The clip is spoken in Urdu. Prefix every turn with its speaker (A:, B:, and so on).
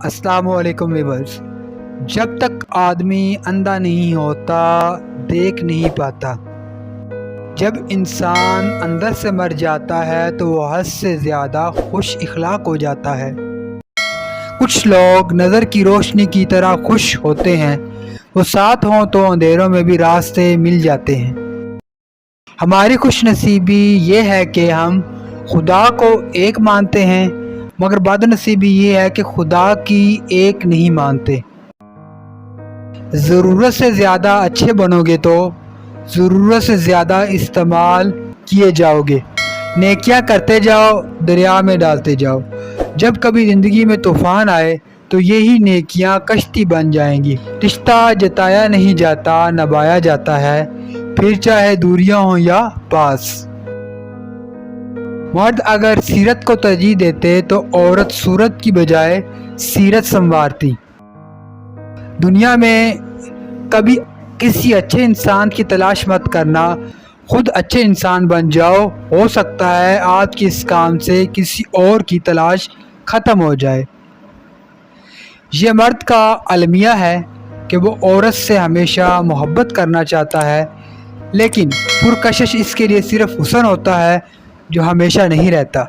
A: السلام علیکم ویورز۔ جب تک آدمی اندھا نہیں ہوتا دیکھ نہیں پاتا۔ جب انسان اندر سے مر جاتا ہے تو وہ حد سے زیادہ خوش اخلاق ہو جاتا ہے۔ کچھ لوگ نظر کی روشنی کی طرح خوش ہوتے ہیں، وہ ساتھ ہوں تو اندھیروں میں بھی راستے مل جاتے ہیں۔ ہماری خوش نصیبی یہ ہے کہ ہم خدا کو ایک مانتے ہیں، مگر بد نصیبی یہ ہے کہ خدا کی ایک نہیں مانتے۔ ضرورت سے زیادہ اچھے بنو گے تو ضرورت سے زیادہ استعمال کیے جاؤ گے۔ نیکیاں کرتے جاؤ، دریا میں ڈالتے جاؤ۔ جب کبھی زندگی میں طوفان آئے تو یہی نیکیاں کشتی بن جائیں گی۔ رشتہ جتایا نہیں جاتا، نبھایا جاتا ہے، پھر چاہے دوریاں ہوں یا پاس۔ مرد اگر سیرت کو ترجیح دیتے تو عورت صورت کی بجائے سیرت سنوارتی۔ دنیا میں کبھی کسی اچھے انسان کی تلاش مت کرنا، خود اچھے انسان بن جاؤ۔ ہو سکتا ہے آج کے اس کام سے کسی اور کی تلاش ختم ہو جائے۔ یہ مرد کا المیہ ہے کہ وہ عورت سے ہمیشہ محبت کرنا چاہتا ہے، لیکن پرکشش اس کے لیے صرف حسن ہوتا ہے جو ہمیشہ نہیں رہتا۔